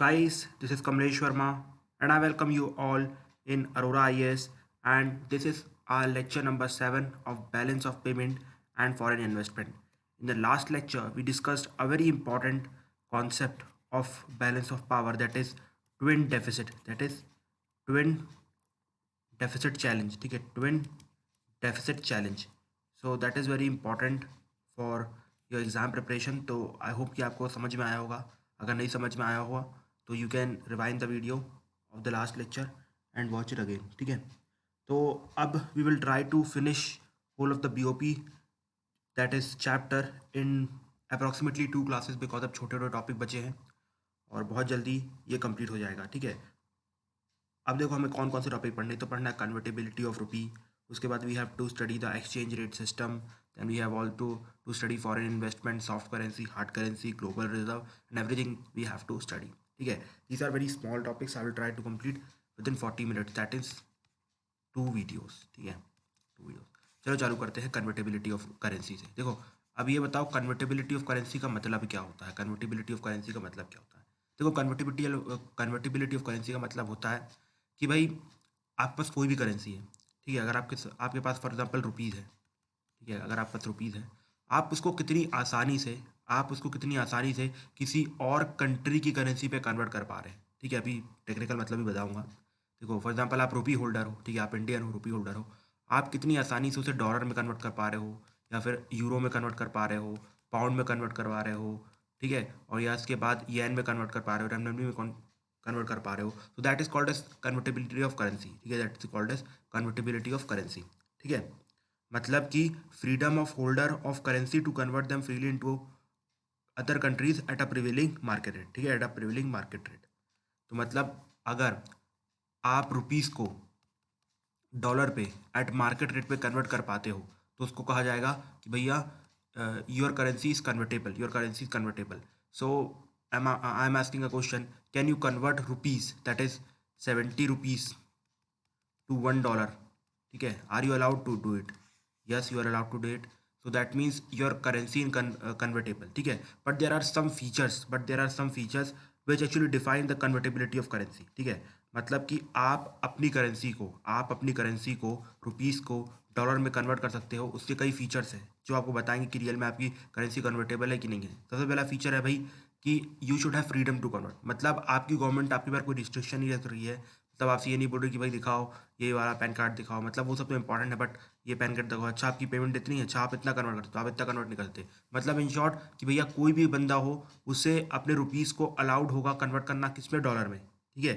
Guys, this is Kamlesh Verma, and I welcome you all in Aurora IAS. And this is our lecture number 7 of balance of payment and foreign investment. In the last lecture, we discussed a very important concept of balance of power, that is twin deficit, that is twin deficit challenge. ठीक है, twin deficit challenge. So that is very important for your exam preparation. तो I hope कि आपको समझ में आया होगा. अगर नहीं समझ में आया हुआ तो you can rewind the video of the last lecture and watch it again. ठीक है, तो अब we will try to finish whole of the BOP that is chapter in approximately 2 classes, because अब छोटे छोटे टॉपिक बचे हैं और बहुत जल्दी ये कंप्लीट हो जाएगा. ठीक है, अब देखो हमें कौन कौन से टॉपिक पढ़ने. तो पढ़ना है कन्वर्टेबिलिटी ऑफ रुपी, उसके बाद we have to study the exchange rate system, then we have all to study foreign investment, soft currency, hard currency, global reserve and everything we have to study. ठीक है, these are very small topics. I will try to complete within 40 minutes, that is 2 videos. ठीक है, 2 videos. चलो चालू करते हैं convertibility of currency से. देखो अब ये बताओ कन्वर्टेबिलिटी ऑफ करेंसी का मतलब क्या होता है. कन्वर्टेबिलिटी ऑफ करेंसी का मतलब क्या होता है. देखो कन्वर्टेबिलिटी ऑफ करेंसी का मतलब होता है कि भाई आपके पास कोई भी करेंसी है. ठीक है, अगर आपके पास फॉर एग्जांपल रुपीज़ है. ठीक है, अगर आपके पास रुपीज़ है, आप उसको कितनी आसानी से किसी और कंट्री की करेंसी पे कन्वर्ट कर पा रहे हैं. ठीक है, अभी टेक्निकल मतलब भी बताऊंगा. देखो फॉर एग्जांपल आप रुपी होल्डर हो. ठीक है, आप इंडियन हो, रुपी होल्डर हो. आप कितनी आसानी से उसे डॉलर में कन्वर्ट कर पा रहे हो, या फिर यूरो में कन्वर्ट कर पा रहे हो, पाउंड में कन्वर्ट करवा रहे हो. ठीक है, और या इसके बाद येन में कन्वर्ट कर पा रहे हो, रेमनबी में कन्वर्ट कर पा रहे हो. तो that is called as convertibility of currency. ठीक है, that is called as convertibility of currency. ठीक है, मतलब कि freedom of holder of currency to convert them freely into other countries at a prevailing market rate. ठीक है, at a prevailing market rate. तो मतलब अगर आप रुपीज़ को डॉलर पे एट मार्केट रेट पे कन्वर्ट कर पाते हो तो उसको कहा जाएगा कि भैया your currency is convertible, your currency is convertible. So I am asking a question, can you convert rupees that is 70 rupees to $1. ठीक है, are you allowed to do it? Yes, you are allowed to do it. So that means your currency in convertible. ठीक है, but there are some features which actually define the convertibility of currency. ठीक है, मतलब कि आप अपनी currency को rupees को डॉलर में कन्वर्ट कर सकते हो. उसके कई फीचर्स हैं जो आपको बताएंगे कि रियल में आपकी करेंसी कन्वर्टेबल है कि नहीं है. सबसे पहला फीचर है भाई कि you should have freedom to convert. मतलब आपकी गवर्नमेंट आपके पास कोई रिस्ट्रिक्शन नहीं रख रही है. मतलब आपसे ये नहीं बोल रही कि भाई दिखाओ ये वाला पैन कार्ड दिखाओ. मतलब वो सब तो इंपॉर्टेंट है, बट ये पैन कार्ड दिखाओ. अच्छा आपकी पेमेंट इतनी है, अच्छा आप इतना कन्वर्ट करते हो, आप इतना कन्वर्ट नहीं करते. मतलब इन शॉर्ट कि भैया कोई भी बंदा हो उसे अपने रुपीज़ को अलाउड होगा कन्वर्ट करना किस में, डॉलर में. ठीक है,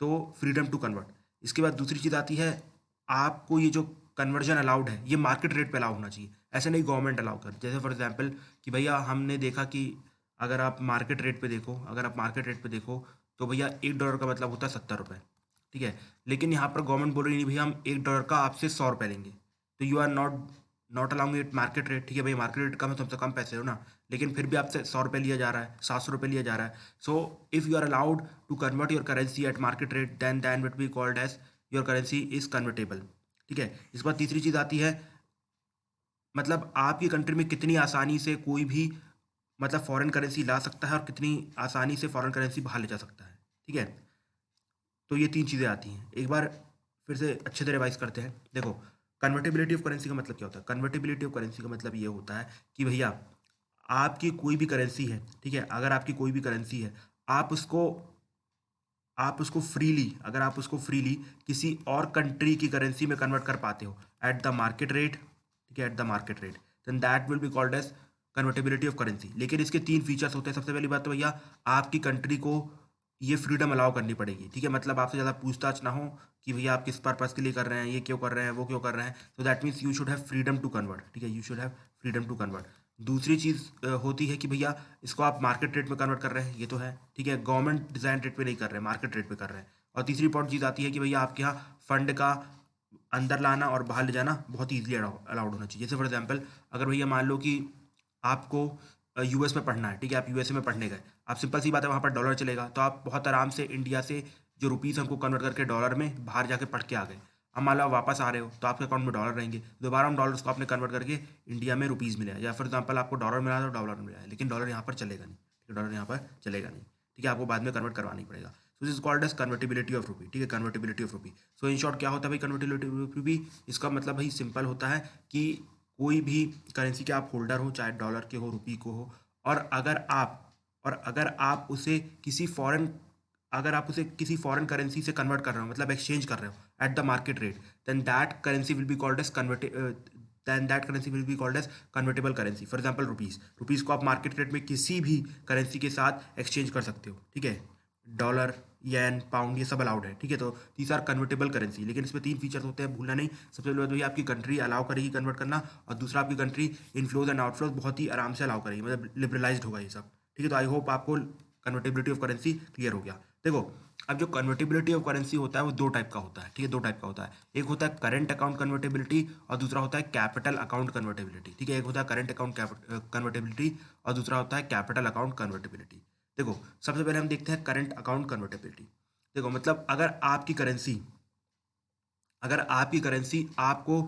तो फ्रीडम टू कन्वर्ट. इसके बाद दूसरी चीज़ आती है, आपको ये जो कन्वर्जन अलाउड है ये मार्केट रेट पे अलाउ होना चाहिए. ऐसे नहीं गवर्नमेंट अलाउ कर. जैसे फॉर एग्जांपल कि भैया हमने देखा कि अगर आप मार्केट रेट पे देखो तो भैया $1 का मतलब होता है 70 रुपये. ठीक है, लेकिन यहाँ पर गवर्नमेंट बोल रही नहीं भैया हम $1 का आपसे 100 रुपये लेंगे. तो you are not allowing it market rate. ठीक है भाई, मार्केट रेट कम है, तुमसे कम पैसे हो ना, लेकिन फिर भी आपसे 100 रुपये लिया जा रहा है, 700 रुपये लिया जा रहा है. So if you are allowed to convert your currency at market rate then it be called as your currency is convertible. ठीक है, इसके बाद तीसरी चीज़ आती है, मतलब आपकी कंट्री में कितनी आसानी से कोई भी मतलब फॉरेन करेंसी ला सकता है और कितनी आसानी से फॉरेन करेंसी बाहर ले जा सकता है. ठीक है, तो ये 3 चीज़ें आती हैं. एक बार फिर से अच्छे से रिवाइज करते हैं. देखो कन्वर्टेबिलिटी ऑफ करेंसी का मतलब क्या होता है. कन्वर्टेबिलिटी ऑफ करेंसी का मतलब ये होता है कि भैया आपकी कोई भी करेंसी है. ठीक है, अगर आपकी कोई भी करेंसी है, आप उसको आप उसको फ्रीली किसी और कंट्री की करेंसी में कन्वर्ट कर पाते हो एट द मार्केट रेट. ठीक है, at the market rate, then that will be called as convertibility of currency. लेकिन इसके 3 फीचर्स होते हैं. सबसे पहली बात तो भैया आपकी कंट्री को ये फ्रीडम अलाउ करनी पड़ेगी. ठीक है, मतलब आपसे ज़्यादा पूछताछ ना हो कि भैया आप किस पर्पज़ के लिए कर रहे हैं, ये क्यों कर रहे हैं, वो क्यों कर रहे हैं. तो that means you should have freedom to convert. ठीक है, you should have freedom to convert. दूसरी चीज़ होती है कि भैया इसको आप मार्केट रेट में कन्वर्ट कर रहे हैं, ये तो है. ठीक है, गवर्नमेंट डिज़ाइन रेट पे नहीं कर रहे हैं, मार्केट रेट पे कर रहे हैं. और तीसरी इंपॉर्टेंट चीज़ आती है कि भैया आपके यहाँ फंड का अंदर लाना और बाहर ले जाना बहुत ईजिली अलाउड होना चाहिए. जैसे फॉर एग्जांपल अगर भैया मान लो कि आपको US में पढ़ना है. ठीक है, आप USA में पढ़ने गए, आप सिंपल सी बात है वहाँ पर डॉलर चलेगा, तो आप बहुत आराम से इंडिया से जो रुपीज़ हमको कन्वर्ट करके डॉलर में बाहर जाके पढ़ के आ गए. अब मान लो आप वापस आ रहे हो तो आपके अकाउंट में डॉलर रहेंगे, दोबारा हम डॉलर्स को आपने कन्वर्ट करके इंडिया में रुपीज़ मिला. या फॉर एग्जाम्पल आपको डॉलर मिला तो डॉलर मिला है, लेकिन डॉलर यहाँ पर चलेगा नहीं. ठीक है, डॉलर यहाँ पर चलेगा नहीं. ठीक है, आपको बाद में कन्वर्ट करवाना ही पड़ेगा। So this is called as convertibility of rupee, ठीक है, convertibility of rupee. So in short क्या होता है भाई कन्वर्टिबिलिटी ऑफ रुपी? इसका मतलब भाई सिंपल होता है कि कोई भी करेंसी के आप होल्डर हो, चाहे डॉलर के हो, रुपी को हो, और अगर आप उसे किसी फॉरेन करेंसी से कन्वर्ट कर रहे हो, मतलब एक्सचेंज कर रहे हो at the market rate, then that currency will be called as convertible currency. For example rupees को आप मार्केट रेट में किसी भी करेंसी के साथ एक्सचेंज कर सकते हो, ठीक है, डॉलर, येन, पाउंड, ये सब अलाउड है, ठीक है। तो दीज आर कन्वर्टेबल करेंसी, लेकिन इसमें 3 फीचर्स होते हैं, भूलना नहीं। सबसे पहले तो ये आपकी कंट्री अलाउ करेगी कन्वर्ट करना, और दूसरा आपकी कंट्री इनफ्लोज एंड आउटफ्लोज बहुत ही आराम से अलाउ करेगी, मतलब लिबरलाइज्ड होगा ये सब, ठीक है। तो आई होप आपको कन्वर्टेबिलिटी ऑफ करेंसी क्लियर हो गया। देखो, अब जो कन्वर्टेबिलिटी ऑफ करेंसी होता है वो 2 टाइप का होता है, ठीक है, 2 टाइप का होता है। एक होता है करंट अकाउंट कन्वर्टेबिलिटी और दूसरा होता है कैपिटल अकाउंट कन्वर्टेबिलिटी, ठीक है। एक होता है करंट अकाउंट कन्वर्टेबिलिटी और दूसरा होता है कैपिटल अकाउंट कन्वर्टेबिलिटी। देखो, सबसे पहले हम देखते हैं करंट अकाउंट कन्वर्टेबिलिटी। देखो, मतलब अगर आपकी करेंसी आपको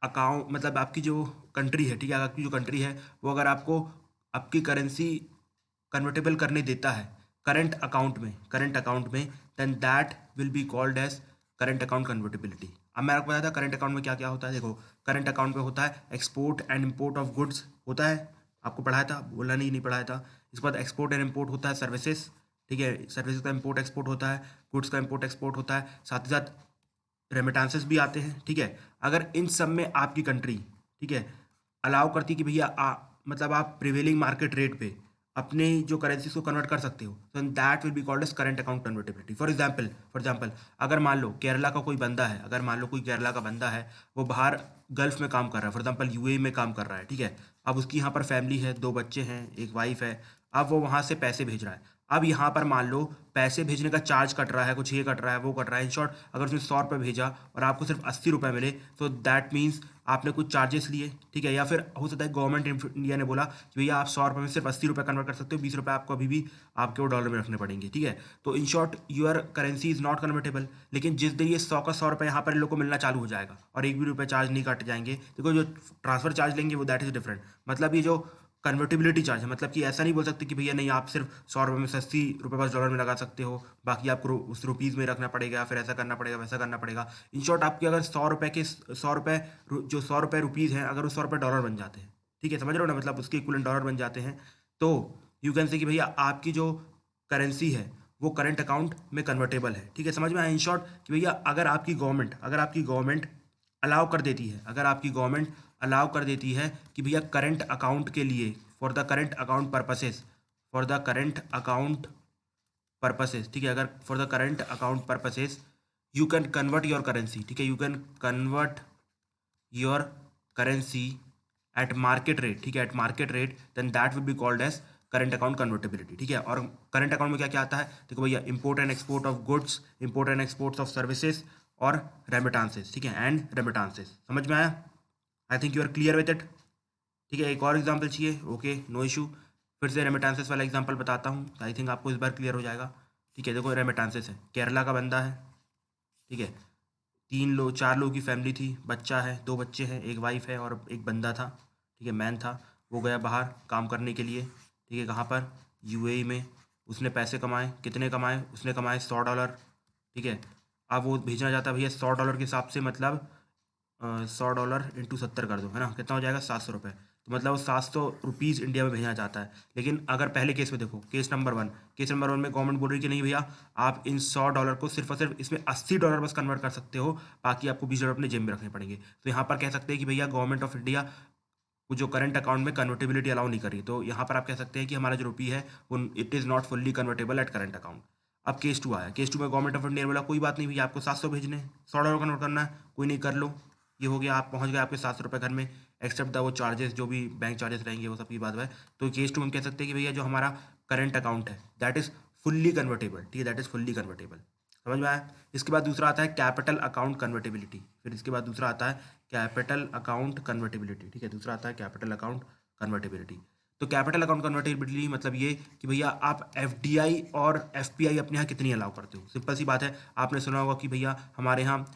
अकाउंट, मतलब आपकी जो कंट्री है, ठीक है, आपकी जो कंट्री है वो अगर आपको आपकी करेंसी कन्वर्टेबल करने देता है करंट अकाउंट में, then that will be called as current account convertibility. अब मैं आपको बताया था करंट अकाउंट में क्या क्या होता है। देखो, करंट अकाउंट में होता है export and import of goods, होता है, आपको पढ़ाया था, बोला नहीं पढ़ाया था। इसके बाद एक्सपोर्ट एंड इम्पोर्ट होता है सर्विसेज, ठीक है, सर्विसेज का इम्पोर्ट एक्सपोर्ट होता है, गुड्स का इम्पोर्ट एक्सपोर्ट होता है, साथ ही साथ रेमिटांसेस भी आते हैं, ठीक है। अगर इन सब में आपकी कंट्री, ठीक है, अलाउ करती कि भैया मतलब आप प्रिवेलिंग मार्केट रेट पे अपने जो करेंसीज को कन्वर्ट कर सकते हो, तो that will be called as current account convertibility. For example अगर मान लो केरला का कोई बंदा है, वो बाहर गल्फ में काम कर रहा है, फॉर एग्जाम्पल यूएई में काम कर रहा है, ठीक है। अब उसकी यहाँ पर फैमिली है, 2 बच्चे हैं, एक वाइफ है। अब वो वहाँ से पैसे भेज रहा है। अब यहाँ पर मान लो पैसे भेजने का चार्ज कट रहा है, कुछ ये कट रहा है, वो कट रहा है। इन शॉर्ट, अगर उसने 100 रुपये भेजा और आपको सिर्फ 80 रुपये मिले, तो दैट मीन्स आपने कुछ चार्जेस लिए, ठीक है। या फिर हो सकता है गवर्नमेंट इंडिया ने बोला कि भैया आप 100 रुपये में सिर्फ 80 रुपये कन्वर्ट कर सकते हो, 20 रुपये आपको अभी भी आपके वो डॉलर में रखने पड़ेंगे, ठीक है। तो in short your currency is not convertible. लेकिन जिस दिन ये 100 का 100 रुपये यहाँ पर इन लोग को मिलना चालू हो जाएगा और एक भी रुपये चार्ज नहीं काटे जाएंगे, देखो जो ट्रांसफर चार्ज लेंगे वो दैट इज डिफरेंट। मतलब ये जो कन्वर्टिबिलिटी चार्ज है, मतलब कि ऐसा नहीं बोल सकते कि भैया नहीं, आप सिर्फ 100 रुपये में से 80 रुपये बस डॉलर में लगा सकते हो, बाकी आपको उस रुपीज़ में रखना पड़ेगा, फिर ऐसा करना पड़ेगा, वैसा करना पड़ेगा। इन शॉर्ट, आपके अगर 100 रुपये जो 100 रुपये रुपीज़ हैं, अगर वो 100 रुपये डॉलर बन जाते हैं, ठीक है, समझ रहे हो ना, मतलब उसके इक्वलेंट डॉलर बन जाते हैं, तो यू कैन से कि भैया आपकी जो करेंसी है वो करंट अकाउंट में कन्वर्टेबल है, ठीक है, समझ में आया। इन शॉर्ट कि भैया अगर आपकी गवर्नमेंट अलाउ कर देती है कि भैया करंट अकाउंट के लिए, for the current account purposes, ठीक है, अगर for the current account purposes you can convert your currency, ठीक है, you can convert your currency at market rate, ठीक है, at market rate, then that will be called as current account convertibility, ठीक है। और करंट अकाउंट में क्या क्या आता है, देखो भैया, import and export of goods, import and export of services और रेमिटांसेस, ठीक है, एंड रेमिटांसेस। समझ में आया? I think you are clear with it, ठीक है। एक और एग्जाम्पल चाहिए? Okay, no issue. फिर से रेमिटांसेस वाला एग्जाम्पल बताता हूँ, आई थिंक आपको इस बार क्लियर हो जाएगा, ठीक है। देखो, रेमिटांसेस है, केरला का बंदा है, ठीक है, 4 लोगों की फैमिली थी, बच्चा है, 2 बच्चे हैं, एक वाइफ है और एक बंदा था, ठीक है, मैन था। वो गया बाहर काम करने के लिए, ठीक है, कहाँ पर? यूएई में। उसने पैसे कमाए, कितने कमाए? उसने कमाए $100, ठीक है। अब वो भेजना चाहता है भैया $100 के हिसाब से, मतलब $100 इंटू 70 कर दो, है ना, कितना हो जाएगा? 700 रुपये। तो मतलब वो 700 रुपीज़ इंडिया में भेजना चाहता है। लेकिन अगर पहले केस में देखो, केस नंबर वन में गवर्नमेंट बोल रही है कि नहीं भैया, आप इन $100 को सिर्फ और सिर्फ इसमें $80 बस कन्वर्ट कर सकते हो, बाकी आपको $20 अपने जेब में रखने पड़ेंगे। तो यहाँ पर कह सकते हैं कि भैया गवर्नमेंट ऑफ इंडिया वो जो करंट अकाउंट में कन्वर्टेबिलिटी अलाउ नहीं कर रही, तो यहाँ पर आप कह सकते हैं कि हमारा जो रुपी है वो it is not fully convertible at current account. अब केस 2 आया, केस 2 में गवर्नमेंट ऑफ इंडिया ने बोला कोई बात नहीं भैया, आपको 700 भेजने हैं, $100 कन्वर्ट करना है, कोई नहीं, कर लो। ये हो गया, आप पहुंच गए आपके 700 रुपये घर में, एक्सेप्ट द वो चार्जेस, जो भी बैंक चार्जेस रहेंगे वो सब की बात है। तो केस 2 हम कह सकते हैं कि भैया जो हमारा करंट अकाउंट है दैट इज़ फुल्ली कन्वर्टेबल, ठीक है, दैट इज़ फुल्ली कन्वर्टेबल। समझ में आया? इसके बाद दूसरा आता है कैपिटल अकाउंट कन्वर्टेबिलिटी, फिर इसके बाद दूसरा आता है कैपिटल अकाउंट कन्वर्टेबिलिटी, ठीक है, दूसरा आता है कैपिटल अकाउंट कन्वर्टेबिलिटी। तो कैपिटल अकाउंट कन्वर्टेबिलिटी मतलब ये कि भैया आप एफडीआई और एफपीआई अपने यहाँ कितनी अलाउ करते हो। सिंपल सी बात है, आपने सुना होगा कि भैया हमारे यहाँ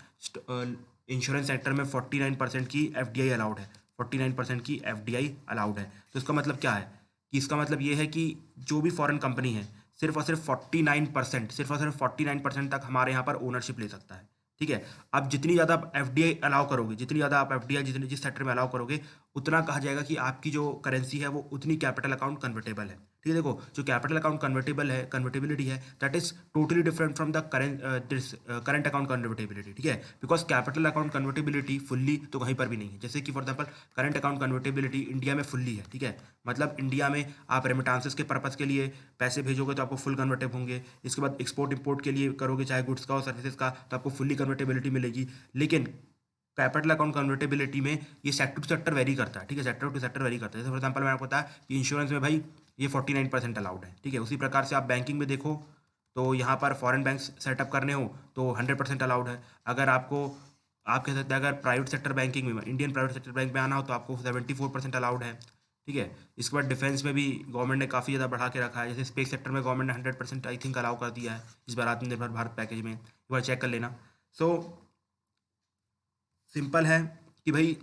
इंश्योरेंस सेक्टर में 49% की एफडीआई अलाउड है, 49% की एफडीआई अलाउड है। तो इसका मतलब क्या है कि इसका मतलब ये है कि जो भी फॉरेन कंपनी है सिर्फ और सिर्फ 49%, सिर्फ और सिर्फ 49% तक हमारे यहाँ पर ओनरशिप ले सकता है। ठीक है, अब जितनी ज़्यादा आप एफडीआई अलाउ करोगे, जितनी ज़्यादा आप एफडीआई जितने जिस सेक्टर में अलाउ करोगे, उतना कहा जाएगा कि आपकी जो करेंसी है वो उतनी कैपिटल अकाउंट कन्वर्टेबल है। ठीक है, देखो जो कैपिटल अकाउंट कन्वर्टेबल है, कन्वर्टेबिलिटी है, that is totally different from the current account convertibility. ठीक है, because capital account convertibility fully तो कहीं पर भी नहीं है। जैसे कि for example current account convertibility India में फुल्ली है। ठीक है, मतलब इंडिया में आप रेमिटांसेस के पर्पज़ के लिए पैसे भेजोगे तो आपको फुल कन्वर्टेबल होंगे। इसके बाद एक्सपोर्ट इंपोर्ट के लिए करोगे, चाहे गुड्स का और सर्विसेज का, तो आपको फुल्ली कन्वर्टेबिलिटी मिलेगी। लेकिन कैपिटल अकाउंट कन्वर्टेबिलिटी में ये सेक्टर टू सेक्टर वेरी करता है। ठीक है, सेक्टर टू सेक्टर वेरी करता है। जैसे फॉर एग्जाम्पल मैंने आपको बताया कि इंश्योरेंस में भाई ये 49% अलाउड है। ठीक है, उसी प्रकार से आप बैंकिंग में देखो तो यहाँ पर फॉरेन बैंक सेटअप करने हो तो 100% अलाउड है। अगर आपको आप कह सकते हैं अगर प्राइवेट सेक्टर बैंकिंग में, इंडियन प्राइवेट सेक्टर बैंक में आना हो तो आपको 74% अलाउड है। ठीक है, इसके बाद डिफेंस में भी गवर्नमेंट ने काफ़ी ज़्यादा बढ़ा के रखा है। जैसे स्पेस सेक्टर में गवर्नमेंट ने 100% आई थिंक अलाउ कर दिया है इस बार आत्मनिर्भर भारत पैकेज में, एक बार चेक कर लेना। सो सिंपल है कि भाई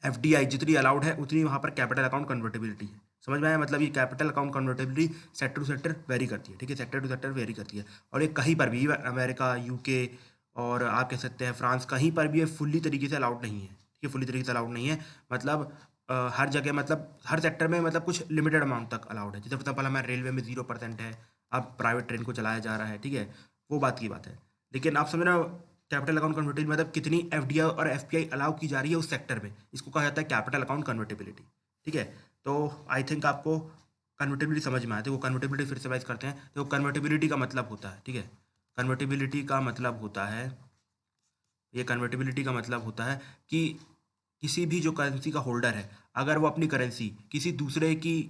एफडीआई जितनी अलाउड है उतनी वहाँ पर कैपिटल अकाउंट कन्वर्टेबिलिटी है। समझ में आया? मतलब ये capital account convertibility sector to sector vary करती है। ठीक है, सेक्टर टू सेक्टर वेरी करती है और ये कहीं पर भी अमेरिका, यूके और आप कह सकते हैं फ्रांस, कहीं पर भी ये फुल्ली तरीके से अलाउड नहीं है। ठीक है, फुल्ली तरीके से अलाउड नहीं है। मतलब हर जगह, मतलब हर सेक्टर में, मतलब कुछ लिमिटेड अमाउंट तक अलाउड है। जैसे फॉर एग्जाम्पल हमारे रेलवे में 0% है, अब प्राइवेट ट्रेन को चलाया जा रहा है। ठीक है, वो बात की बात है। लेकिन आप समझ रहे हो कैपिटल अकाउंट कन्वर्टेबिलिटी मतलब कितनी एफडीआई और एफपीआई अलाउ की जा रही है उस सेक्टर में, इसको कहा जाता है कैपिटल अकाउंट कन्वर्टेबिलिटी। ठीक है, तो आई थिंक आपको कन्वर्टेबिलिटी समझ में आती है। वो कन्वर्टेबिलिटी फिर से वाइज करते हैं। तो कन्वर्टेबिलिटी का मतलब होता है, ठीक है, कन्वर्टेबिलिटी का मतलब होता है, ये कन्वर्टेबिलिटी का मतलब होता है कि किसी भी जो करेंसी का होल्डर है, अगर वो अपनी करेंसी किसी दूसरे की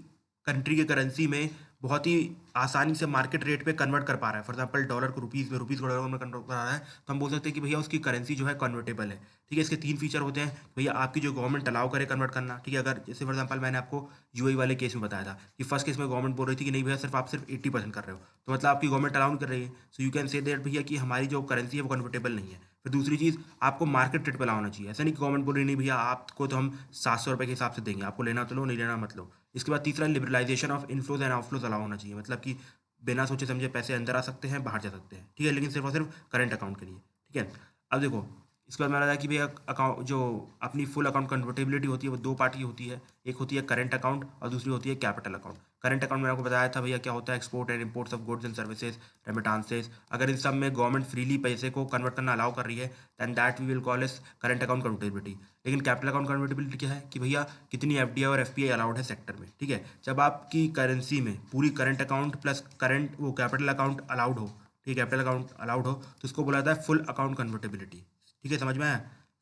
कंट्री के करेंसी में बहुत ही आसानी से मार्केट रेट पे कन्वर्ट कर पा रहा है, फॉर एग्जांपल डॉलर को रुपीज़ में, रुपीज़ को डॉलर में कन्वर्ट कर रहा है, तो हम बोल सकते हैं कि भैया उसकी करेंसी जो है कन्वर्टेबल है। ठीक है, इसके 3 फीचर होते हैं। भैया आपकी जो गवर्नमेंट अलाउ करे कन्वर्ट करना। ठीक है, अगर जैसे फॉर एग्जांपल मैंने आपको यूएई वाले केस में बताया था कि फर्स्ट केस में गवर्नमेंट बोल रही थी कि नहीं भैया सिर्फ 80% कर रहे हो, तो मतलब आपकी गवर्नमेंट अलाउ नहीं कर रही है। So you can say that भैया कि हमारी जो करेंसी है वो कन्वर्टेबल नहीं है। फिर दूसरी चीज़, आपको मार्केट रेट पे लाना चाहिए। ऐसा नहीं कि गवर्नमेंट बोल रही नहीं भैया आपको तो हम 700 रुपये के हिसाब से देंगे, आपको लेना तो लो, नहीं लेना मत लो। इसके बाद तीसरा, liberalisation of inflows and outflows allow होना चाहिए। मतलब कि बिना सोचे समझे पैसे अंदर आ सकते हैं, बाहर जा सकते हैं। ठीक है, लेकिन सिर्फ और सिर्फ करंट अकाउंट के लिए। ठीक है, अब देखो इसके बाद मैंने बताया कि भैया अकाउंट जो अपनी फुल अकाउंट कन्वर्टेबिलिटी होती है वो 2 पार्ट की होती है। एक होती है करंट अकाउंट और दूसरी होती है कैपिटल अकाउंट। करंट अकाउंट मैंने आपको बताया था भैया क्या होता है, export and imports of goods and services, रेमिटांसेस। अगर इन सब में गवर्नमेंट फ्रीली पैसे को कन्वर्ट करना अलाउ कर रही है, then that we will call as current account convertibility. लेकिन कैपिटल अकाउंट कन्वर्टेबिलिटी क्या है कि भैया कितनी एफडीआई और एफपीआई अलाउड है सेक्टर में। ठीक है, जब आपकी करेंसी में पूरी करंट अकाउंट प्लस करंट वो कैपिटल अकाउंट अलाउड हो, ठीक है, कैपिटल अकाउंट अलाउड हो, तो इसको बोला जाता है फुल अकाउंट कन्वर्टेबिलिटी। ठीक है, समझ में आया?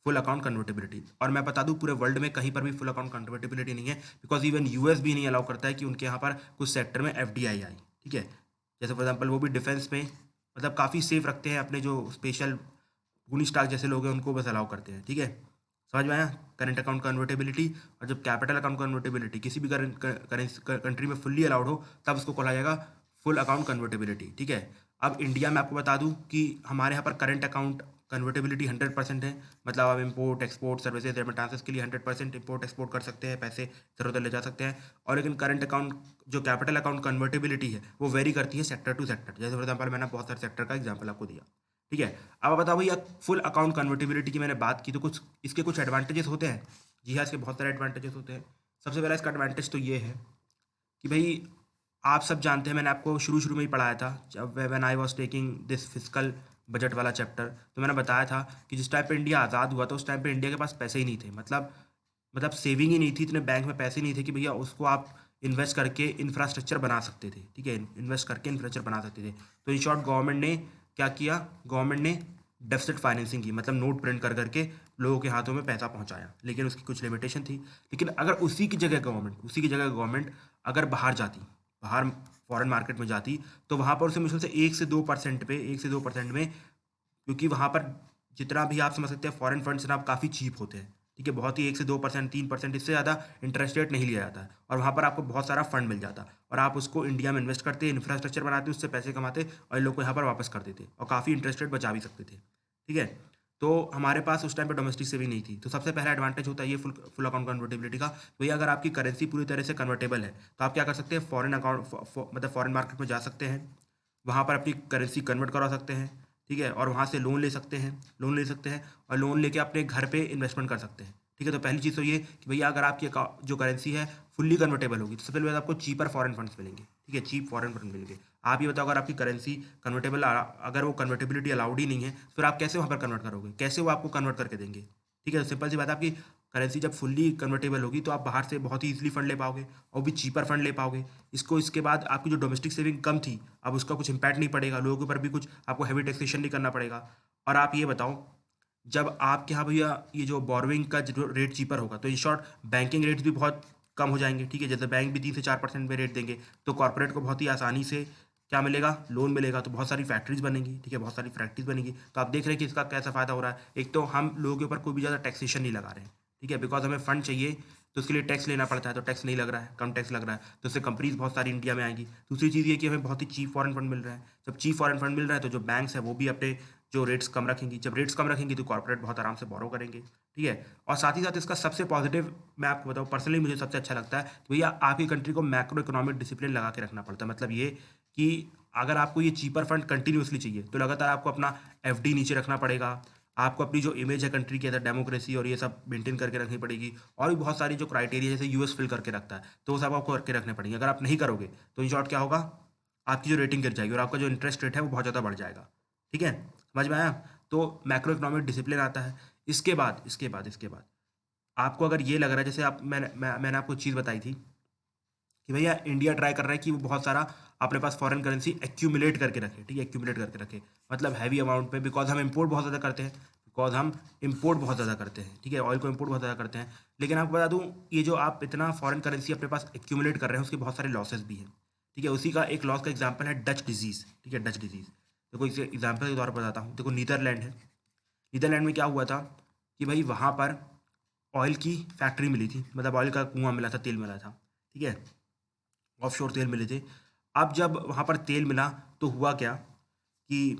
Full account convertibility. और मैं बता दूं पूरे वर्ल्ड में कहीं पर भी फुल अकाउंट कन्वर्टेबिलिटी नहीं है, बिकॉज इवन यूएस भी नहीं अलाउ करता है कि उनके यहाँ पर कुछ सेक्टर में एफडीआई आई। ठीक है, जैसे फॉर एग्जांपल वो भी डिफेंस में मतलब काफ़ी सेफ रखते हैं, अपने जो स्पेशल टोनी स्टार्क जैसे लोग हैं उनको बस अलाउ करते हैं। ठीक है, समझ में आया? Current account convertibility. और जब कैपिटल अकाउंट कन्वर्टेबिलिटी किसी भी कंट्री में फुल्ली अलाउड हो तब उसको कहा जाएगा फुल अकाउंट कन्वर्टेबिलिटी। ठीक है, अब इंडिया में आपको बता दूं कि हमारे यहाँ पर करंट अकाउंट कन्वर्टेबिलिटी 100% है। मतलब आप इम्पोर्ट एक्सपोर्ट सर्विसेज रेमिटांसेस के लिए 100% इम्पोर्ट एक्सपोर्ट कर सकते हैं, पैसे इधर उधर ले जा सकते हैं। और लेकिन करंट अकाउंट जो कैपिटल अकाउंट कन्वर्टेबिलिटी है वो वेरी करती है सेक्टर टू सेक्टर। जैसे फॉर एग्जाम्पल मैंने बहुत सारे सेक्टर का एग्जाम्पल आपको दिया। ठीक है, अब बताओ भैया फुल अकाउंट कन्वर्टेबिलिटी की मैंने बात की तो कुछ इसके कुछ एडवांटेजेस होते हैं। जी हाँ, इसके बहुत सारे एडवांटेजेस होते हैं। सबसे पहला इसका एडवांटेज तो ये है कि भाई आप सब जानते हैं, मैंने आपको शुरू शुरू में ही पढ़ाया था जब when I was taking this physical budget वाला चैप्टर, तो मैंने बताया था कि जिस टाइम पे इंडिया आज़ाद हुआ था उस टाइम पे इंडिया के पास पैसे ही नहीं थे। मतलब सेविंग ही नहीं थी, इतने बैंक में पैसे नहीं थे कि भैया उसको आप इन्वेस्ट करके इंफ्रास्ट्रक्चर बना सकते थे। ठीक है, इन्वेस्ट करके इंफ्रास्ट्रक्चर बना सकते थे। तो इन शॉर्ट गवर्नमेंट ने क्या किया, गवर्नमेंट ने डेफिसिट फाइनेंसिंग की, मतलब नोट प्रिंट कर करके लोगों के हाथों में पैसा पहुंचाया। लेकिन उसकी कुछ लिमिटेशन थी। लेकिन अगर उसी की जगह गवर्नमेंट अगर बाहर जाती, बाहर फॉरेन मार्केट में जाती, तो वहाँ पर उसे मुश्किल से 1 से 2% में, क्योंकि वहाँ पर जितना भी आप समझ सकते हैं फॉरेन फंड्स ना काफ़ी चीप होते हैं। ठीक है, बहुत ही 1 से 2%, 3%, इससे ज़्यादा इंटरेस्ट रेट नहीं लिया जाता है और वहाँ पर आपको बहुत सारा फंड मिल जाता और आप उसको इंडिया में इन्वेस्ट करते, इंफ्रास्ट्रक्चर बनाते, उससे पैसे कमाते और इन लोग को यहाँ पर वापस कर देते और काफ़ी इंटरेस्ट रेट बचा भी सकते थे। ठीक है, तो हमारे पास उस टाइम पे डोमेस्टिक सेविंग नहीं थी। तो सबसे पहला एडवांटेज होता है ये फुल अकाउंट कन्वर्टेबिलिटी का। भैया अगर आपकी करेंसी पूरी तरह से कन्वर्टेबल है तो आप क्या कर सकते हैं, फॉरेन अकाउंट मतलब फॉरेन मार्केट में जा सकते हैं, वहाँ पर अपनी करेंसी कन्वर्ट करवा सकते हैं, ठीक है, और वहाँ से लोन ले सकते हैं, और लोन लेके अपने घर पे इन्वेस्टमेंट कर सकते हैं, ठीक है। तो पहली चीज़ तो ये कि भैया अगर आपकी जो करेंसी है फुल्ली कन्वर्टेबल होगी तो सबसे पहले आपको चीपर फॉरेन फंड्स मिलेंगे, ठीक है, चीप फॉरेन फंड मिलेंगे। आप ये बताओ, अगर आपकी करेंसी कन्वर्टेबल, अगर वो कन्वर्टेबिलिटी अलाउड ही नहीं है, फिर आप कैसे वहाँ पर कन्वर्ट करोगे, कैसे वो आपको कन्वर्ट करके देंगे, ठीक है। सिंपल सी बात है, आपकी करेंसी जब फुल्ली कन्वर्टेबल होगी तो आप बाहर से बहुत ही ईजिली फंड ले पाओगे और भी चीपर फंड ले पाओगे। इसके बाद आपकी जो डोमेस्टिक सेविंग कम थी, अब उसका कुछ इंपैक्ट नहीं पड़ेगा, लोगों के ऊपर भी कुछ आपको हैवी टैक्सेशन नहीं करना पड़ेगा। और आप ये बताओ, जब आपके यहाँ भैया ये जो बोरोइंग का जो रेट चीपर होगा तो इन शॉर्ट बैंकिंग रेट्स भी बहुत कम हो जाएंगे, ठीक है। जैसे बैंक भी 3 से 4% में रेट देंगे तो कॉर्पोरेट को बहुत ही आसानी से क्या मिलेगा, लोन मिलेगा। तो बहुत सारी फैक्ट्रीज बनेंगी, ठीक है, बहुत सारी फैक्ट्रीज बनेगी। तो आप देख रहे हैं कि इसका कैसा फ़ायदा हो रहा है। एक तो हम लोगों के ऊपर कोई भी ज़्यादा टैक्सेशन नहीं लगा रहे हैं, ठीक है, बिकॉज हमें फंड चाहिए तो उसके लिए टैक्स लेना पड़ता है, तो टैक्स नहीं लग रहा है, कम टैक्स लग रहा है, तो उससे कंपनीज बहुत सारी इंडिया में आएंगी। दूसरी चीज़ ये कि हमें बहुत ही चीप फॉरेन फंड मिल रहा है। जब चीप फॉरेन फंड मिल रहा है तो जो बैंक्स है वो भी अपने जो रेट्स कम रखेंगी, जब रेट्स कम रखेंगी तो कॉर्पोरेट बहुत आराम से बोरो करेंगे, ठीक है। और साथ ही साथ इसका सबसे पॉजिटिव मैं आपको बताऊँ, पर्सनली मुझे सबसे अच्छा लगता है कि भैया आपकी कंट्री को मैक्रो इकोनॉमिक डिसिप्लिन लगा के रखना पड़ता है। मतलब ये कि अगर आपको ये चीपर फंड कंटिन्यूसली चाहिए तो लगातार आपको अपना एफडी नीचे रखना पड़ेगा, आपको अपनी जो इमेज है कंट्री के अंदर, डेमोक्रेसी और ये सब मेंटेन करके रखनी पड़ेगी, और भी बहुत सारी जो क्राइटेरिया जैसे यूएस फिल करके रखता है तो वो सब आपको करके रखने पड़ेंगे। अगर आप नहीं करोगे तो इन शॉर्ट क्या होगा, आपकी जो रेटिंग गिर जाएगी और आपका जो इंटरेस्ट रेट है वो बहुत ज़्यादा बढ़ जाएगा, ठीक है, समझ में आया। तो मैक्रो इकोनॉमिक डिसिप्लिन आता है। इसके बाद आपको अगर ये लग रहा है, जैसे आप मैंने आपको चीज़ बताई थी कि भैया इंडिया ट्राई कर रहा है कि वो बहुत सारा अपने पास फॉरेन करेंसी एक्यूमुलेट करके रखे, ठीक है, एक्यूमुलेट करके रखे, मतलब हैवी अमाउंट पे, बिकॉज हम इंपोर्ट बहुत ज़्यादा करते हैं, ठीक है, ऑयल को इंपोर्ट बहुत ज़्यादा करते हैं। लेकिन आपको बता दूं, ये जो आप इतना फॉरेन करेंसी अपने पास एक्यूमुलेट कर रहे हैं उसके बहुत सारे लॉसेस भी हैं, ठीक है। उसी का एक लॉस का एग्जाम्पल है डच डिजीज़, ठीक है, डच डिजीज़। देखो इसे एग्जाम्पल के तौर पर बताता हूँ। देखो नीदरलैंड है, नीदरलैंड में क्या हुआ था कि भाई वहाँ पर ऑयल की फैक्ट्री मिली थी, मतलब ऑयल का कुआं मिला था, तेल मिला था, ठीक है, ऑफशोर तेल मिले थे। अब जब वहाँ पर तेल मिला तो हुआ क्या कि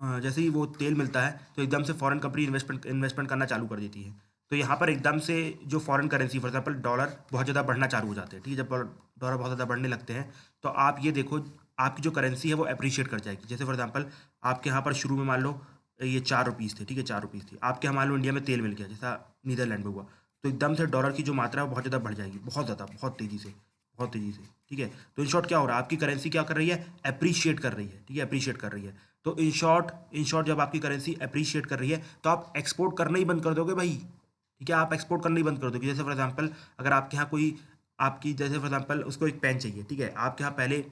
जैसे ही वो तेल मिलता है तो एकदम से फॉरेन कंपनी इन्वेस्टमेंट करना चालू कर देती है। तो यहाँ पर एकदम से जो foreign currency, for example dollar, बहुत ज़्यादा बढ़ना चालू हो जाते हैं, ठीक है। जब डॉलर बहुत ज़्यादा बढ़ने लगते हैं तो आप ये देखो, आपकी जो करेंसी है वो अप्रिशिएट कर जाएगी। जैसे फॉर एग्जांपल आपके यहाँ पर शुरू में मान लो ये 4 रुपीज़ थे, ठीक है, 4 रुपीज़ थी, आपके यहाँ मान लो इंडिया में तेल मिल गया जैसा नीदरलैंड में हुआ, तो एकदम से डॉलर की जो मात्रा है वो बहुत ज़्यादा बढ़ जाएगी, बहुत ज़्यादा, बहुत तेज़ी से, ठीक है। तो इन शॉर्ट क्या हो रहा है, आपकी करेंसी क्या कर रही है, अप्रिशिएट कर रही है, ठीक है, अप्रिशिएट कर रही है। तो इन शॉर्ट जब आपकी करेंसी अप्रिशिएट कर रही है तो आप एक्सपोर्ट करना ही बंद कर दोगे भाई, ठीक है, आप एक्सपोर्ट करना ही बंद कर दोगे। जैसे फॉर एग्जांपल अगर आपके यहाँ कोई आपकी जैसे फॉर एग्जांपल उसको एक पेन चाहिए, ठीक है, आपके यहाँ पहले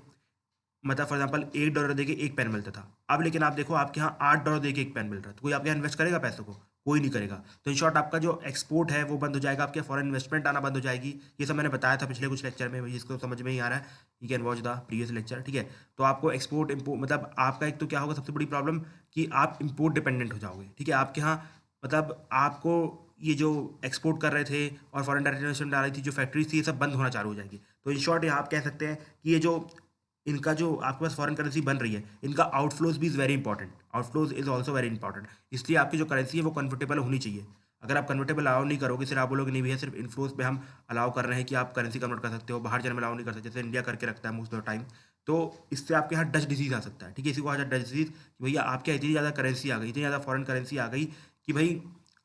मतलब फॉर एग्जांपल $1 दे के एक पेन मिलता था, अब लेकिन आप देखो आपके यहाँ $8 दे के एक पेन मिल रहा है, तो कोई आपके यहाँ इन्वेस्ट करेगा पैसों को, कोई नहीं करेगा। तो इन शॉर्ट आपका जो एक्सपोर्ट है वो बंद हो जाएगा, आपके फॉरेन इन्वेस्टमेंट आना बंद हो जाएगी। ये सब मैंने बताया था पिछले कुछ लेक्चर में, जिसको समझ में ही आ रहा है you can watch the previous lecture, ठीक है। तो आपको एक्सपोर्ट इम्पोर्ट मतलब आपका एक तो क्या होगा सबसे बड़ी प्रॉब्लम कि आप इम्पोर्ट डिपेंडेंट हो जाओगे, ठीक है। आपके यहाँ मतलब आपको ये जो एक्सपोर्ट कर रहे थे और फॉरेन डायरेक्ट इन्वेस्टमेंट आ रही थी, जो फैक्ट्रीज थी, ये सब बंद होना चालू हो जाएगी। तो इन शॉर्ट यहाँ आप कह सकते हैं कि ये जो इनका जो आपके पास फॉरेन करेंसी बन रही है, इनका आउटफ्लोज भी is very important, outflows is also very important. इसलिए आपकी जो करेंसी है वो कन्वर्टेबल होनी चाहिए। अगर आप कन्वर्टेबल अलाउ नहीं करोगे, सिर्फ आप बोलोगे नहीं भैया सिर्फ इनफ्लोज पे हम अलाउ कर रहे हैं कि आप करेंसी कन्वर्ट कर सकते हो, बाहर जाने में अलाउ नहीं कर सकते, जैसे इंडिया करके रखता है मोस्ट ऑफ द टाइम, तो इससे आपके यहाँ डच डिजीज आ सकता है, ठीक है। इसी को आ जाता है डच डिजीज कि भैया आपके यहाँ इतनी ज़्यादा करेंसी आ गई, इतनी ज़्यादा फॉरेन करेंसी आ गई कि भाई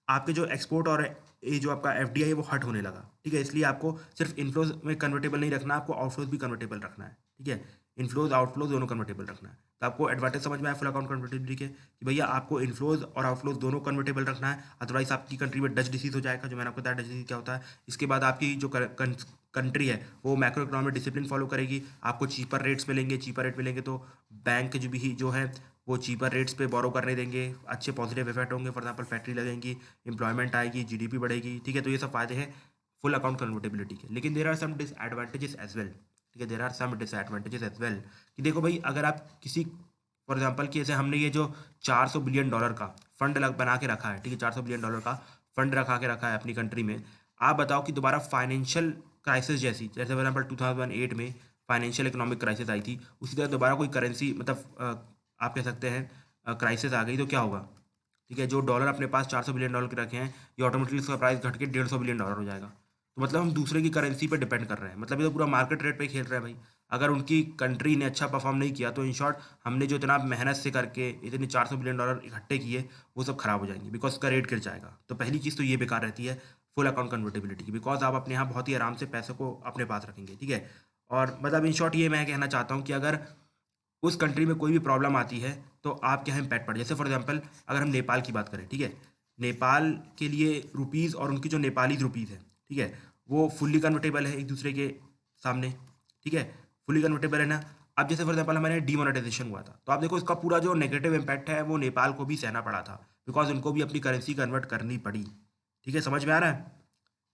आपके जो एक्सपोर्ट और ये जो आपका एफ है वो हट होने लगा, ठीक है। इसलिए आपको सिर्फ इनफ्लोज में कन्वर्टेबल नहीं रखना, आपको आउटफ्लोज भी कन्वर्टेबल रखना है, ठीक है। इनफ्लोज आउटफ्लोज दोनों कन्वर्टेबल रखना है। तो आपको एडवांटेज समझ में आया फुल अकाउंट कन्वर्टेबिलिटी के कि भैया आपको इनफ्लोज और आउटफ्लोज दोनों कन्वर्टेबल रखना है, अदरवाइज आपकी कंट्री में डच डिसीज हो जाएगा, जो मैंने आपको बताया डच डिसीज क्या होता है। इसके बाद आपकी जो कंट्री है वो मैक्रो इकोनॉमिक डिसिप्लिन फॉलो करेगी, आपको चीपर रेट्स मिलेंगे, चीपर रेट मिलेंगे तो बैंक जो है वो चीपर रेट्स पे बोरो करने देंगे, अच्छे पॉजिटिव इफेक्ट होंगे, फॉर एग्जांपल फैक्ट्री लगेंगी, एम्प्लॉयमेंट आएगी, जीडीपी बढ़ेगी, ठीक है। तो ये सब फायदे हैं फुल अकाउंट कन्वर्टेबिलिटी के। लेकिन there are some disadvantages as well, ठीक है, there are some disadvantages as well कि देखो भाई अगर आप किसी फॉर एग्जांपल कि जैसे हमने ये जो $400 बिलियन का फंड बना के रखा है, ठीक है, $400 बिलियन का फंड रखा है अपनी कंट्री में, आप बताओ कि दोबारा फाइनेंशियल क्राइसिस जैसी, जैसे फॉर एग्जाम्पल 2008 में फाइनेंशियल इकोनॉमिक क्राइसिस आई थी, उसी तरह दोबारा कोई करेंसी मतलब आप कह सकते हैं क्राइसिस आ गई तो क्या होगा? ठीक है, जो डॉलर अपने पास $400 बिलियन के रखे हैं, ये ऑटोमेटिकली इसका प्राइस घट के $150 बिलियन हो जाएगा। तो मतलब हम दूसरे की करेंसी पे डिपेंड कर रहे हैं, मतलब ये तो पूरा मार्केट रेट पे खेल रहे हैं भाई। अगर उनकी कंट्री ने अच्छा परफॉर्म नहीं किया तो इन शॉर्ट हमने जो इतना मेहनत से करके इतने $400 बिलियन इकट्ठे किए वो सब खराब हो जाएंगे, बिकॉज उसका रेट गिर जाएगा। तो पहली चीज़ तो ये बेकार रहती है फुल अकाउंट कन्वर्टेबिलिटी की, बिकॉज आप अपने यहाँ बहुत ही आराम से पैसों को अपने पास रखेंगे। ठीक है, और मतलब इन शॉर्ट ये मैं कहना चाहता हूँ कि अगर उस कंट्री में कोई भी प्रॉब्लम आती है तो आपके यहाँ इम्पैक्ट पड़े। जैसे फॉर एग्जांपल अगर हम नेपाल की बात करें, ठीक है, नेपाल के लिए रुपीज़ और उनकी जो नेपाली रुपीज़ है, ठीक है, वो फुल्ली कन्वर्टेबल है एक दूसरे के सामने। ठीक है, फुल्ली कन्वर्टेबल है ना। अब जैसे फॉर एग्जांपल हमारे डीमोनेटाइजेशन हुआ था तो आप देखो इसका पूरा जो नेगेटिव इम्पैक्ट है वो नेपाल को भी सहना पड़ा था, बिकॉज उनको भी अपनी करेंसी कन्वर्ट करनी पड़ी। ठीक है, समझ में आ रहा है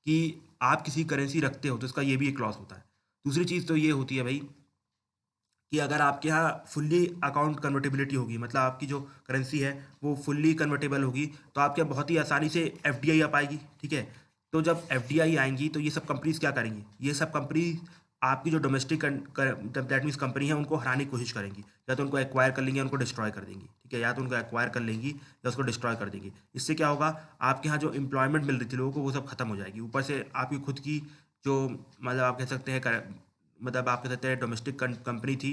कि आप किसी करेंसी रखते हो तो इसका ये भी एक लॉस होता है। दूसरी चीज़ तो ये होती है भाई कि अगर आपके यहाँ फुल्ली अकाउंट कन्वर्टेबिलिटी होगी, मतलब आपकी जो करेंसी है वो फुल्ली कन्वर्टेबल होगी, तो आपके यहाँ बहुत ही आसानी से एफडीआई आ पाएगी। ठीक है, तो जब एफडीआई आएंगी तो ये सब कंपनीज क्या करेंगी, ये सब कंपनी आपकी जो डोमेस्टिक दैट मीन्स कंपनी है उनको हराने की कोशिश करेंगी, या तो उनको एक्वायर कर लेंगी या उनको डिस्ट्रॉय कर देंगी। ठीक है, या तो उनको एक्वायर कर लेंगी या उसको डिस्ट्रॉय कर देंगी। इससे क्या होगा, आपके यहाँ जो एम्प्लॉयमेंट मिल रही थी लोगों को वो सब खत्म हो जाएगी। ऊपर से आपकी खुद की जो मतलब आप कह सकते हैं मतलब आप कह सकते हैं डोमेस्टिक कंपनी थी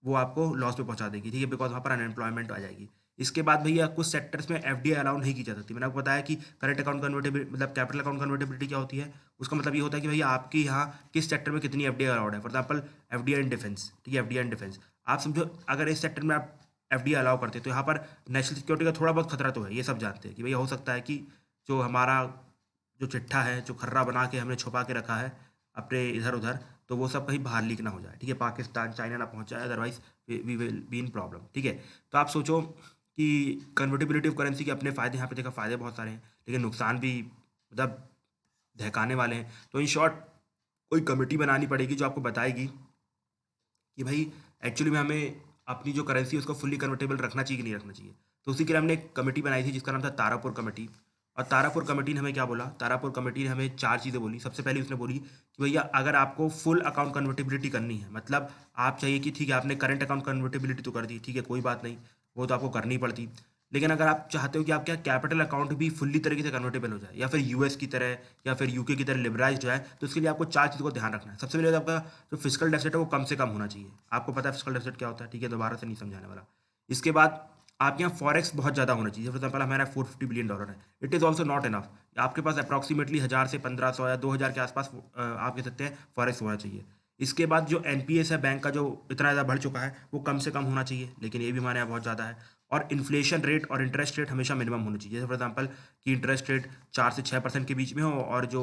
वो आपको लॉस पे पहुंचा देगी। ठीक है, बिकॉज वहाँ पर अनएम्प्लॉयमेंट आ जाएगी। इसके बाद भैया कुछ सेक्टर्स में एफडीआई अलाउ नहीं की जा सकती। मैंने आपको बताया कि करंट अकाउंट कन्वर्टेबिलिटी मतलब कैपिटल अकाउंट कन्वर्टेबिलिटी क्या होती है, उसका मतलब ये होता है कि भैया आपके यहाँ किस सेक्टर में कितनी एफडीआई अलाउड है। For example FDI in defence, ठीक है, एफडीआई इन डिफेंस, आप समझो अगर इस सेक्टर में आप एफडीआई अलाउ करते हैं तो यहाँ पर नेशनल सिक्योरिटी का थोड़ा बहुत खतरा तो है, ये सब जानते हैं कि भैया हो सकता है कि जो हमारा जो चिट्ठा है जो खर्रा बना के हमने छुपा के रखा है अपने इधर उधर, तो वो सब कहीं बाहर लीक ना हो जाए। ठीक है, पाकिस्तान चाइना ना पहुंच जाए, otherwise we will be in problem. ठीक है, तो आप सोचो कि कन्वर्टिबिलिटी ऑफ करेंसी के अपने फ़ायदे, यहाँ पे देखा फ़ायदे बहुत सारे हैं लेकिन नुकसान भी मतलब दहकाने वाले हैं। तो इन शॉर्ट कोई कमेटी बनानी पड़ेगी जो आपको बताएगी कि भाई एक्चुअली में हमें अपनी जो करेंसी है उसको फुल्ली कन्वर्टेबल रखना चाहिए कि नहीं रखना चाहिए। तो उसी के लिए हमने एक कमेटी बनाई थी जिसका नाम था तारापुर कमेटी। और तारापुर कमेटी ने हमें क्या बोला, तारापुर कमेटी ने हमें चार चीज़ें बोली। सबसे पहले उसने बोली कि भैया अगर आपको फुल अकाउंट कन्वर्टेबिलिटी करनी है, मतलब आप चाहिए कि ठीक है आपने करंट अकाउंट कन्वर्टेबिलिटी तो कर दी, ठीक है कोई बात नहीं, वो तो आपको करनी पड़ती, लेकिन अगर आप चाहते हो कि आपका कैपिटल अकाउंट भी फुल्ली तरीके से कन्वर्टेबल हो जाए या फिर यूएस की तरह या फिर यूके की तरह लिबराइज हो जाए, तो इसके लिए आपको चार चीज़ों को ध्यान रखना है। सबसे पहले तो आपका जो फिजिकल डेफिसिट है वो कम से कम होना चाहिए। आपको पता है फिजिकल डेफिसिट क्या होता है, ठीक है, दोबारा से नहीं समझाने वाला। इसके बाद आपके यहाँ फॉरेक्स बहुत ज़्यादा होना चाहिए। फॉर एग्जाम्पल हमारा $450 बिलियन है, it is also not enough. आपके पास अप्रॉक्सीमेटली 1000 से 1500 या 2000 के आसपास आप कह सकते हैं फॉरेक्स होना चाहिए। इसके बाद जो एनपीएस है बैंक का जो इतना ज़्यादा बढ़ चुका है वो कम से कम होना चाहिए, लेकिन ये भी हमारे यहाँ बहुत ज़्यादा है। और इन्फ्लेशन रेट और इंटरेस्ट रेट हमेशा मिनिमम होनी चाहिए। जैसे फॉर एग्जांपल कि इंटरेस्ट रेट 4 से 6% के बीच में हो और जो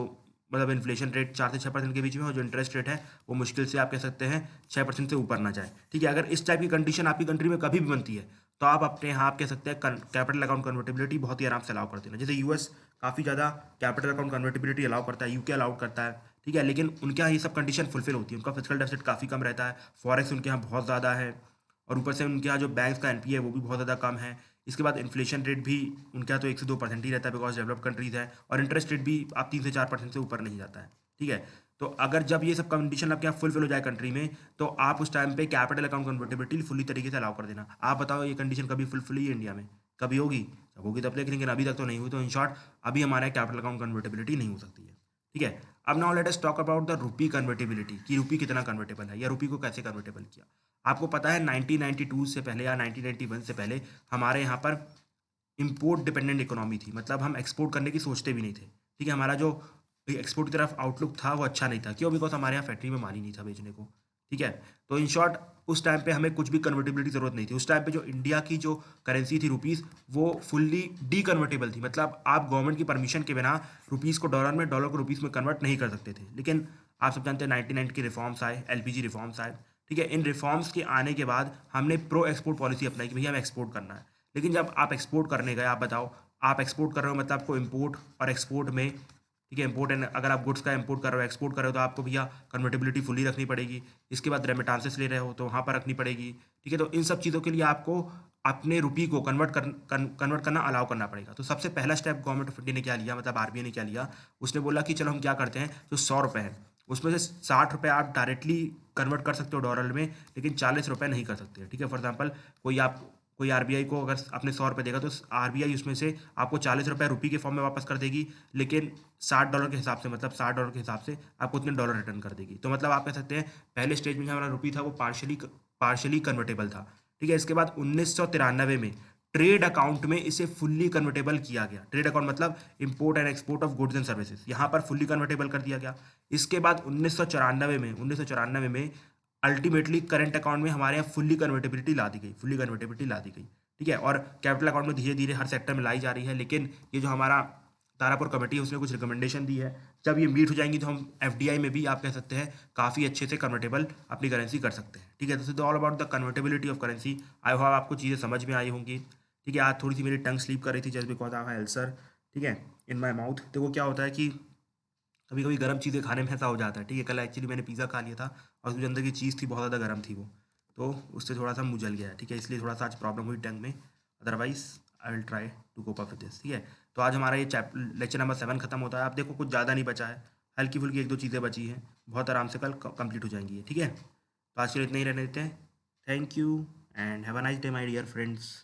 मतलब इन्फ्लेशन रेट 4 से 6% के बीच में हो, जो इंटरेस्ट रेट है वो मुश्किल से आप कह सकते हैं 6% से ऊपर ना जाए। ठीक है, अगर इस टाइप की कंडीशन आपकी कंट्री में कभी भी बनती है तो आप अपने यहाँ आप कह सकते हैं कैपिटल अकाउंट कन्वर्टेबिलिटी बहुत ही आराम से अलाउ कर देना। जैसे यूएस काफ़ी ज़्यादा कैपिटल अकाउंट कन्वर्टेबिलिटी अलाउ करता है, यूके अलाउ करता है। ठीक है, लेकिन उनके यहाँ ये सब कंडीशन फुलफिल होती है। उनका फिजिकल डेफिसिट काफ़ी कम रहता है, फॉरेक्स उनके यहाँ बहुत ज़्यादा है, और ऊपर से उनके यहाँ जो बैंक्स का एनपीए है वो भी बहुत ज़्यादा कम है। इसके बाद इन्फ्लेशन रेट भी उनके यहाँ तो 1 से 2% ही रहता है बिकॉज डेवलप कंट्रीज है, और इंटरेस्ट रेट भी आप 3 से 4% से ऊपर नहीं जाता है। ठीक है, तो अगर जब ये सब कंडीशन आपके यहाँ फुलफिल हो जाए कंट्री में, तो आप उस टाइम पे कैपिटल अकाउंट कन्वर्टेबिलिटी फुली तरीके से अलाउ कर देना। आप बताओ ये कंडीशन कभी फुलफिल हुई है इंडिया में, कभी होगी? जब होगी तब देख, लेकिन अभी तक तो नहीं हुई। तो इन शॉर्ट अभी हमारे कैपिटल अकाउंट कन्वर्टेबिलिटी नहीं हो सकती है। ठीक है, अब now let us talk about the rupee convertibility, कि रुपी कितना कन्वर्टेबल है या रुपी को कैसे कन्वर्टेबल किया। आपको पता है 1992 से पहले या 1991 से पहले हमारे यहाँ पर इम्पोर्ट डिपेंडेंट इकोनॉमी थी, मतलब हम एक्सपोर्ट करने की सोचते भी नहीं थे। ठीक है, हमारा जो एक्सपोर्ट की तरफ आउटलुक था वो अच्छा नहीं था। क्यों? बिकॉज हमारे यहाँ फैक्ट्री में माल ही नहीं था बेचने को। ठीक है, तो इन शॉर्ट उस टाइम पे हमें कुछ भी कन्वर्टेबिलिटी ज़रूरत नहीं थी। उस टाइम पे जो इंडिया की जो करेंसी थी रुपीज़, वो फुल्ली डी कन्वर्टेबल थी, मतलब आप गवर्नमेंट की परमिशन के बिना रुपीज़ को डॉलर में, डॉलर को रुपीज़ में कन्वर्ट नहीं कर सकते थे। लेकिन आप सब जानते हैं 99 की रिफॉर्म्स आए, एलपीजी रिफॉर्म्स आए। ठीक है, इन रिफॉर्म्स के आने के बाद हमने प्रो एक्सपोर्ट पॉलिसी अपनाई कि भैया हमें एक्सपोर्ट करना है। लेकिन जब आप एक्सपोर्ट करने गए, आप बताओ, आप एक्सपोर्ट कर रहे हो मतलब आपको इम्पोर्ट और एक्सपोर्ट में, ठीक है, इम्पोर्ट एंड अगर आप गुड्स का इम्पोर्ट कर रहे हो, एक्सपोर्ट कर रहे हो, तो आपको भैया कन्वर्टेबिलिटी फुली रखनी पड़ेगी। इसके बाद रेमिटांसेस ले रहे हो तो वहाँ पर रखनी पड़ेगी। ठीक है, तो इन सब चीज़ों के लिए आपको अपने रुपी को कन्वर्ट करना अलाउ करना पड़ेगा। तो सबसे पहला स्टेप गवर्नमेंट ऑफ इंडिया ने क्या लिया, मतलब आरबीआई ने क्या लिया, उसने बोला कि चलो हम क्या करते हैं, जो ₹100 है उसमें से ₹60 आप डायरेक्टली कन्वर्ट कर सकते हो डॉलर में, लेकिन ₹40 नहीं कर सकते। ठीक है, फॉर एग्जाम्पल कोई आप कोई आरबीआई को अगर अपने 100 रुपये देगा तो आरबीआई उसमें से आपको 40 रुपये रुपये के फॉर्म में वापस कर देगी, लेकिन $60 के हिसाब से, मतलब $60 के हिसाब से आपको उतने डॉलर रिटर्न कर देगी। तो मतलब आप कह सकते हैं पहले स्टेज में जो हमारा रुपी था वो पार्शली कन्वर्टेबल था। ठीक है, इसके बाद 1993 में ट्रेड अकाउंट में इसे फुल्ली कन्वर्टेबल किया गया। ट्रेड अकाउंट मतलब import and export of goods and services, यहाँ पर फुल्ली कन्वर्टेबल कर दिया गया। इसके बाद 1994 में अल्टीमेटली करंट अकाउंट में हमारे यहाँ फुल्ली कन्वर्टेबिलिटी ला दी गई, ठीक है। और कैपिटल अकाउंट में धीरे धीरे हर सेक्टर में लाई जा रही है, लेकिन ये जो हमारा तारापुर कमेटी है उसने कुछ रिकमेंडेशन दी है, जब ये मीट हो जाएंगी तो हम एफडीआई में भी आप कह सकते हैं काफ़ी अच्छे से कन्वर्टेबल अपनी करेंसी कर सकते हैं। ठीक है, this is all about the convertibility of currency. I hope आपको चीज़ें समझ में आई होंगी। ठीक है, आज थोड़ी सी मेरी टंग स्लीप कर रही थी just because I have ulcer, ठीक है, इन माई माउथ। देखो क्या होता है कि कभी कभी गर्म चीज़ें खाने में ऐसा हो जाता है। ठीक है, कल एक्चुअली मैंने पिज़्ज़ा खा लिया था और उसके अंदर की चीज़ थी बहुत ज़्यादा गर्म थी वो, तो उससे थोड़ा सा मुँह जल गया है। ठीक है, इसलिए थोड़ा सा आज प्रॉब्लम हुई टंग में, otherwise I will try to cope up with this. ठीक है, तो आज हमारा ये लेक्चर नंबर 7 खत्म होता है। आप देखो कुछ ज़्यादा नहीं बचा है, हल्की फुल्की एक दो चीज़ें बची हैं, बहुत आराम से कल कंप्लीट हो जाएंगी। ठीक है, तो आज के लिए इतना ही रहने देते हैं। Thank you and have a nice day my dear friends.